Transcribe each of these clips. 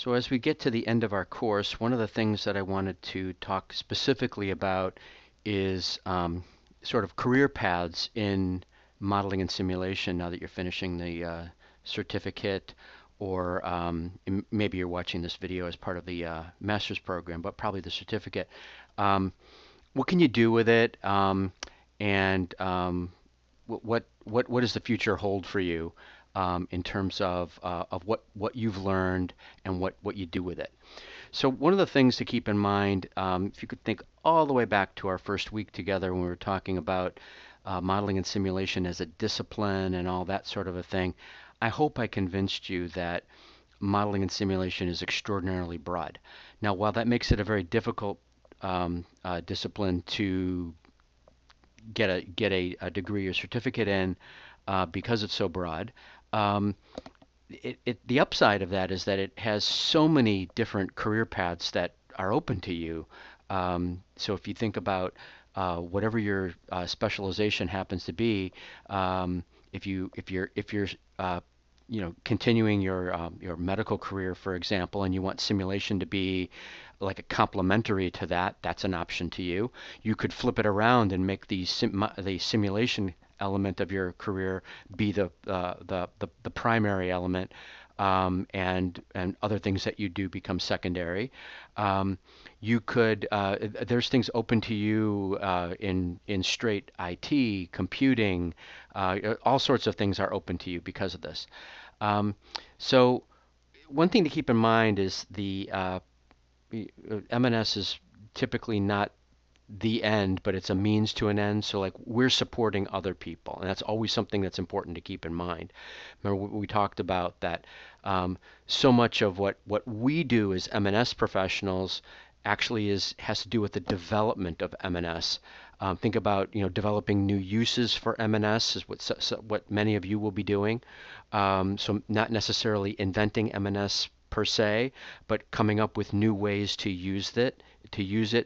So as we get to the end of our course, one of the things that I wanted to talk specifically about is sort of career paths in modeling and simulation now that you're finishing the certificate, or maybe you're watching this video as part of the master's program, but probably the certificate. Um, what can you do with it, and what does the future hold for you in terms of what you've learned and what you do with it? So one of the things to keep in mind, if you could think all the way back to our first week together when we were talking about modeling and simulation as a discipline and all that sort of a thing, I hope I convinced you that modeling and simulation is extraordinarily broad. Now, while that makes it a very difficult discipline to get a degree or certificate in because it's so broad. Um, the upside of that is that it has so many different career paths that are open to you. So if you think about whatever your specialization happens to be, if you're continuing your medical career, for example, and you want simulation to be like a complementary to that, that's an option to you. You could flip it around and make the simulation element of your career be the primary element, and other things that you do become secondary. You could there's things open to you in straight IT, computing, all sorts of things are open to you because of this. Um, so one thing to keep in mind is the M&S is typically not the end, but it's a means to an end. So like we're supporting other people, and that's always something that's important to keep in mind. Remember we talked about that so much of what we do as M&S professionals actually has to do with the development of M&S. Think about developing new uses for M&S is what many of you will be doing. So not necessarily inventing M&S per se, but coming up with new ways to use it,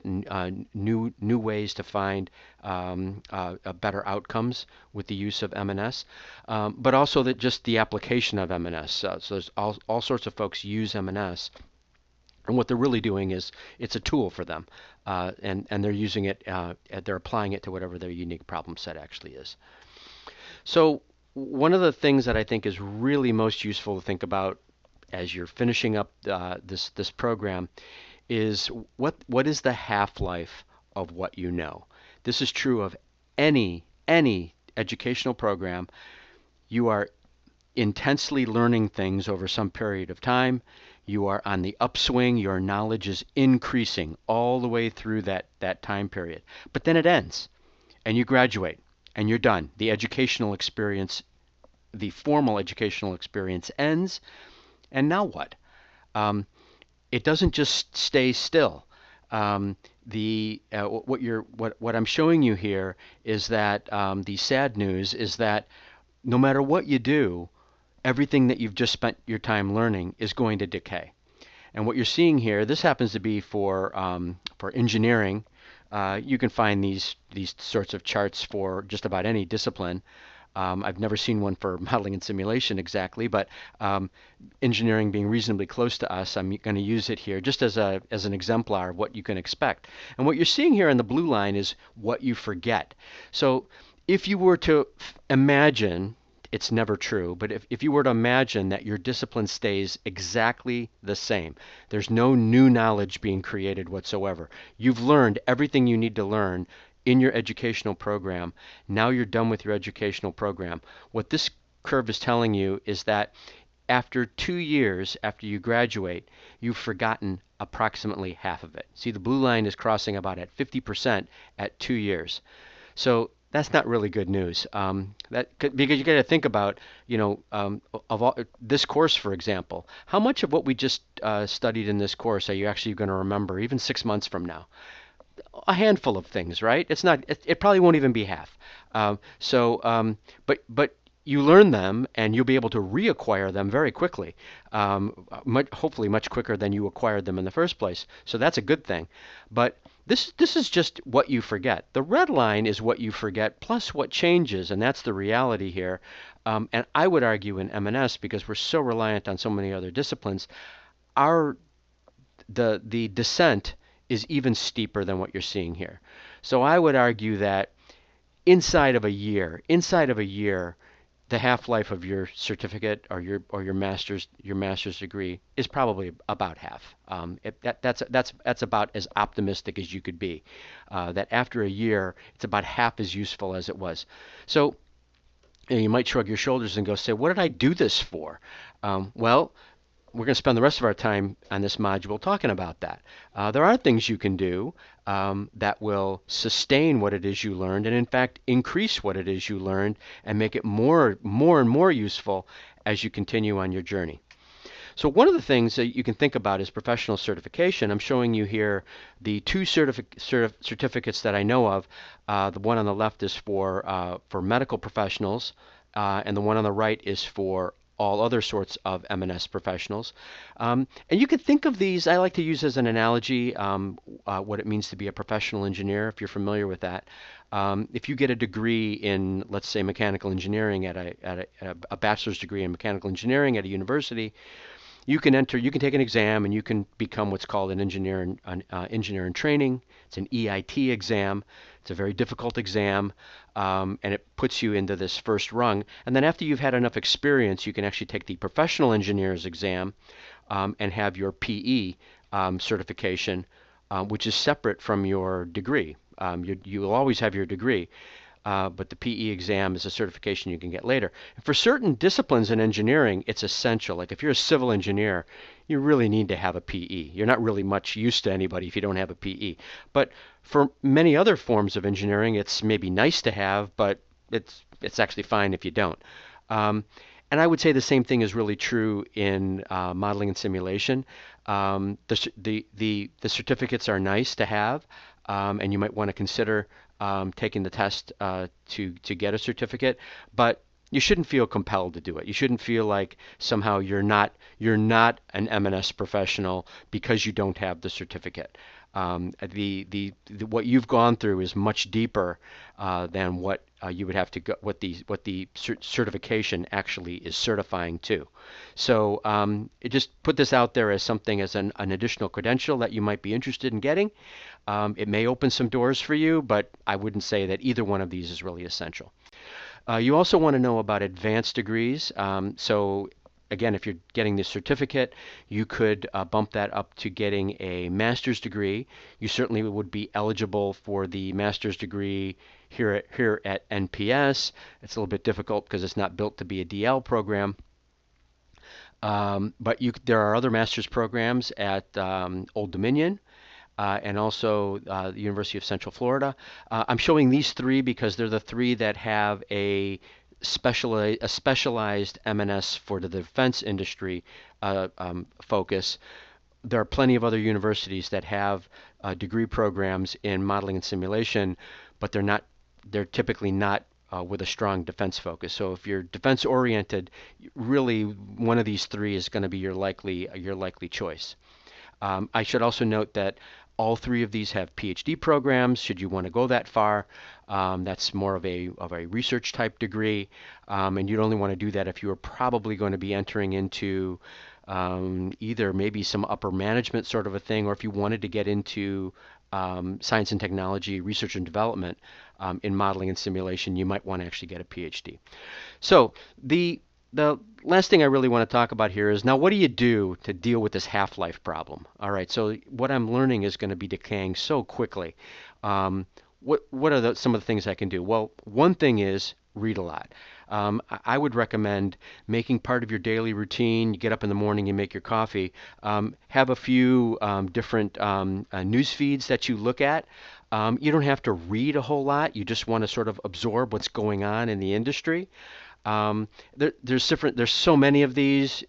and new ways to find better outcomes with the use of M&S, but also that just the application of M&S. So there's all sorts of folks use M&S, and what they're really doing is it's a tool for them, and they're using it, they're applying it to whatever their unique problem set actually is. So one of the things that I think is really most useful to think about as you're finishing up this program is what is the half-life of what you know. This is true of any educational program. You are intensely learning things over some period of time. You are on the upswing. Your knowledge is increasing all the way through that time period. But then it ends, and you graduate, and you're done. The formal educational experience ends, and now what? Um, it doesn't just stay still. What I'm showing you here is that the sad news is that no matter what you do, everything that you've just spent your time learning is going to decay. And what you're seeing here, this happens to be for engineering. You can find these sorts of charts for just about any discipline. I've never seen one for modeling and simulation exactly, but engineering being reasonably close to us, I'm going to use it here just as an exemplar of what you can expect. And what you're seeing here in the blue line is what you forget. So if you were to imagine, it's never true, but if you were to imagine that your discipline stays exactly the same, there's no new knowledge being created whatsoever. You've learned everything you need to learn in your educational program. Now you're done with your educational program. What this curve is telling you is that after 2 years after you graduate, you've forgotten approximately half of it. See, the blue line is crossing about at 50% at 2 years. So that's not really good news. Because you got to think about, of all, this course, for example, how much of what we just studied in this course are you actually going to remember even 6 months from now? A handful of things, right? It's not. It probably won't even be half. But you learn them, and you'll be able to reacquire them very quickly. Hopefully, much quicker than you acquired them in the first place. So that's a good thing. But this is just what you forget. The red line is what you forget plus what changes, and that's the reality here. And I would argue in M&S, because we're so reliant on so many other disciplines, our the descent is even steeper than what you're seeing here. So I would argue that inside of a year, the half-life of your certificate or your master's degree is probably about half. That's about as optimistic as you could be. That after a year, it's about half as useful as it was. So you might shrug your shoulders and go, say, what did I do this for? Well, we're going to spend the rest of our time on this module talking about that. There are things you can do that will sustain what it is you learned and, in fact, increase what it is you learned and make it more and more useful as you continue on your journey. So one of the things that you can think about is professional certification. I'm showing you here the two certificates that I know of. The one on the left is for medical professionals, and the one on the right is for all other sorts of M&S professionals. And you can think of these, I like to use as an analogy what it means to be a professional engineer, if you're familiar with that. If you get a degree in, let's say, mechanical engineering at a bachelor's degree in mechanical engineering at a university, you can take an exam and you can become what's called an engineer in training. It's an EIT exam. It's a very difficult exam, and it puts you into this first rung. And then after you've had enough experience, you can actually take the professional engineer's exam and have your PE certification, which is separate from your degree. You will always have your degree. But the PE exam is a certification you can get later. And for certain disciplines in engineering, it's essential. Like if you're a civil engineer, you really need to have a PE. You're not really much use to anybody if you don't have a PE. But for many other forms of engineering, it's maybe nice to have, but it's actually fine if you don't. And I would say the same thing is really true in modeling and simulation. The certificates are nice to have, and you might want to consider taking the test to get a certificate, but you shouldn't feel compelled to do it. You shouldn't feel like somehow you're not an M&S professional because you don't have the certificate. What you've gone through is much deeper than what you would have to go, what the certification actually is certifying to. So just put this out there as something as an additional credential that you might be interested in getting. It may open some doors for you, but I wouldn't say that either one of these is really essential. You also want to know about advanced degrees. So again, if you're getting this certificate, you could bump that up to getting a master's degree. You certainly would be eligible for the master's degree here at NPS. It's a little bit difficult because it's not built to be a DL program. But there are other master's programs at Old Dominion. And also the University of Central Florida. I'm showing these three because they're the three that have a specialized M&S for the defense industry focus. There are plenty of other universities that have degree programs in modeling and simulation, but they're typically not with a strong defense focus. So if you're defense oriented, really one of these three is going to be your likely choice. I should also note that all three of these have PhD programs, should you want to go that far. That's more of a research type degree, and you'd only want to do that if you were probably going to be entering into either maybe some upper management sort of a thing, or if you wanted to get into science and technology, research and development in modeling and simulation, you might want to actually get a PhD. So the last thing I really want to talk about here is, now what do you do to deal with this half-life problem? All right, so what I'm learning is going to be decaying so quickly. What are some of the things I can do? Well, one thing is read a lot. I would recommend making part of your daily routine. You get up in the morning, you make your coffee. Have a few different news feeds that you look at. You don't have to read a whole lot. You just want to sort of absorb what's going on in the industry. There's so many of these.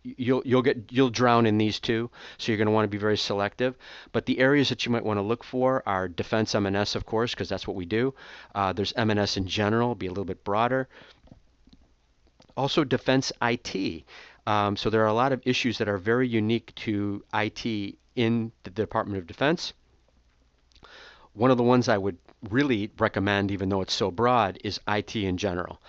You'll drown in these too, so you're going to want to be very selective. But the areas that you might want to look for are defense M&S, of course, because that's what we do. There's M&S in general, be a little bit broader. Also defense IT. So there are a lot of issues that are very unique to IT in the Department of Defense. One of the ones I would really recommend, even though it's so broad, is IT in general.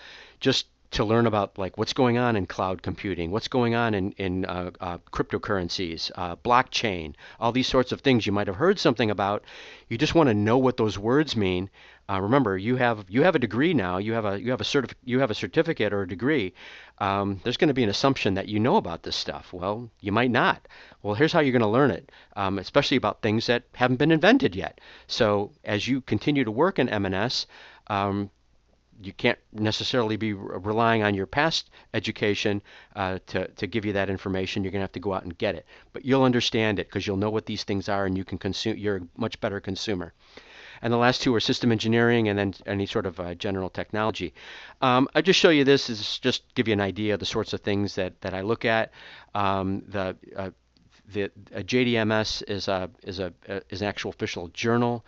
Just to learn about like what's going on in cloud computing, what's going on in cryptocurrencies, blockchain, all these sorts of things you might have heard something about. You just want to know what those words mean. Remember, you have a degree now. You have a certificate or a degree. There's going to be an assumption that you know about this stuff. Well, you might not. Well, here's how you're going to learn it, especially about things that haven't been invented yet. So as you continue to work in M&S, you can't necessarily be relying on your past education to give you that information. You're going to have to go out and get it. But you'll understand it because you'll know what these things are and you can consume. You're a much better consumer. And the last two are system engineering and then any sort of general technology. I just show you this is just give you an idea of the sorts of things that I look at. The JDMS is an actual official journal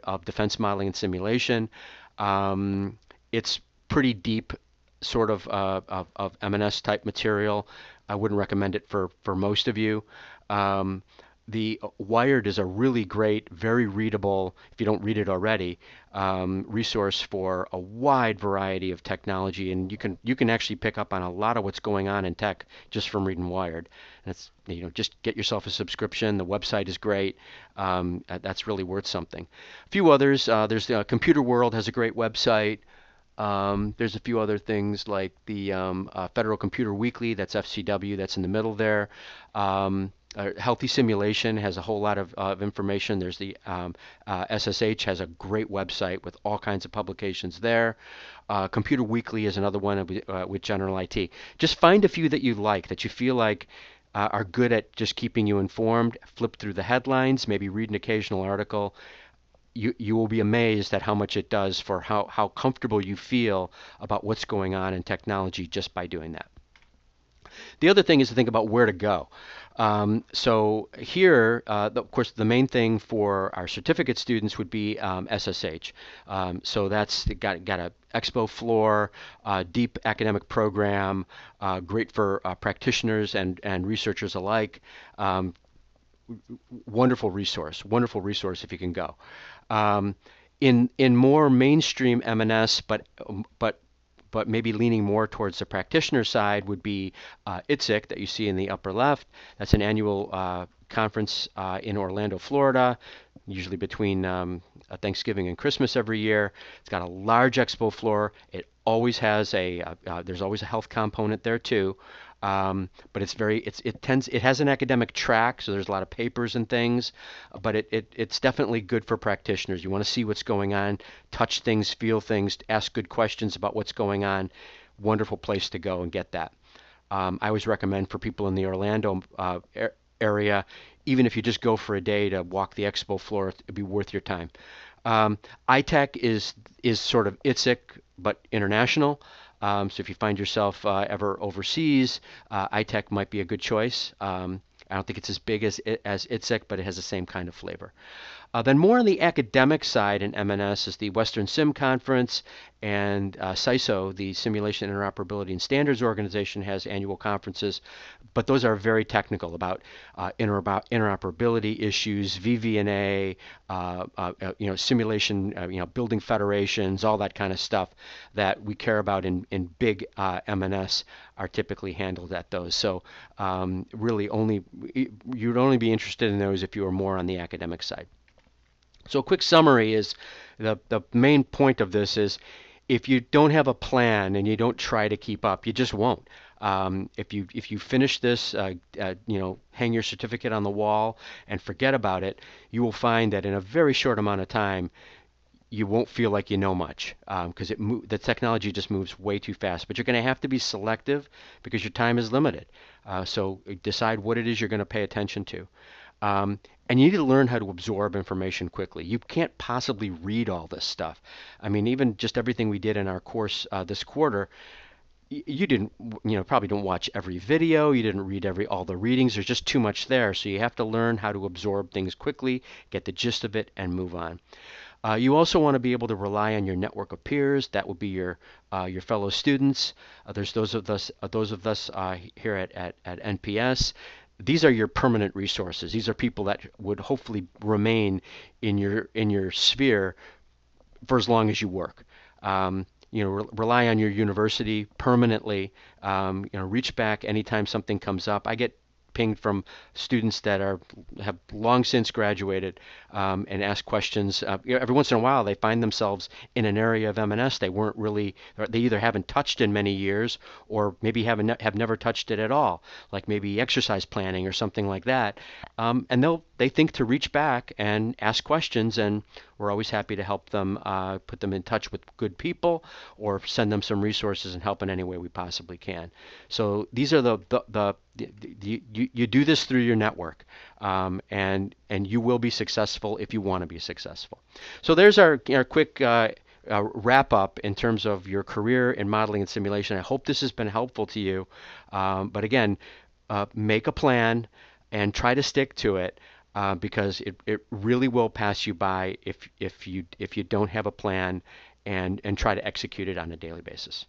of defense modeling and simulation. It's pretty deep, sort of M&S type material. I wouldn't recommend it for most of you. The Wired is a really great, very readable, if you don't read it already, resource for a wide variety of technology, and you can actually pick up on a lot of what's going on in tech just from reading Wired. And it's just get yourself a subscription. The website is great. That's really worth something. A few others. There's Computer World has a great website. There's a few other things like the Federal Computer Weekly, that's FCW, that's in the middle there. Healthy Simulation has a whole lot of information. There's the SSH has a great website with all kinds of publications there. Computer Weekly is another one with general IT. Just find a few that you like, that you feel like are good at just keeping you informed. Flip through the headlines, maybe read an occasional article. You will be amazed at how much it does for how comfortable you feel about what's going on in technology just by doing that. The other thing is to think about where to go. So here, of course, the main thing for our certificate students would be SSH. So that's got a expo floor, deep academic program, great for practitioners and researchers alike. Wonderful resource if you can go. In more mainstream M&S, but maybe leaning more towards the practitioner side would be ITSEC that you see in the upper left. That's an annual conference in Orlando, Florida, usually between Thanksgiving and Christmas every year. It's got a large expo floor. It always has there's always a health component there too. But it has an academic track, so there's a lot of papers and things, but it's definitely good for practitioners. You want to see what's going on, touch things, feel things, ask good questions about what's going on. Wonderful place to go and get that. I always recommend for people in the Orlando area, even if you just go for a day to walk the expo floor, it'd be worth your time. ITech is sort of ITSEC, but international. So if you find yourself ever overseas, ITech might be a good choice. I don't think it's as big as ITSEC, but it has the same kind of flavor. Then more on the academic side in M&S is the Western Sim Conference, and CISO, the Simulation Interoperability and Standards Organization, has annual conferences, but those are very technical about interoperability issues, VVNA, simulation, building federations, all that kind of stuff that we care about in big M&S are typically handled at those. So really you'd only be interested in those if you were more on the academic side. So a quick summary is the main point of this is if you don't have a plan and you don't try to keep up, you just won't. If you finish this, hang your certificate on the wall and forget about it, you will find that in a very short amount of time, you won't feel like you know much because the technology just moves way too fast. But you're going to have to be selective because your time is limited. So decide what it is you're going to pay attention to. And you need to learn how to absorb information quickly. You can't possibly read all this stuff. I mean, even just everything we did in our course this quarter, you didn't, probably don't watch every video. You didn't read all the readings. There's just too much there. So you have to learn how to absorb things quickly, get the gist of it, and move on. You also want to be able to rely on your network of peers. That would be your fellow students. There's those of us here at NPS. These are your permanent resources. These are people that would hopefully remain in your sphere for as long as you work. rely on your university permanently. Reach back anytime something comes up. I get pinged from students that have long since graduated, and ask questions. Every once in a while, they find themselves in an area of M&S they weren't really, or they either haven't touched in many years, or maybe have never touched it at all, like maybe exercise planning or something like that. And they think to reach back and ask questions, and we're always happy to help them, put them in touch with good people, or send them some resources and help in any way we possibly can. So these are you do this through your network, and you will be successful if you want to be successful. So there's our quick wrap up in terms of your career in modeling and simulation. I hope this has been helpful to you. But again, make a plan and try to stick to it, because it really will pass you by if you don't have a plan and try to execute it on a daily basis.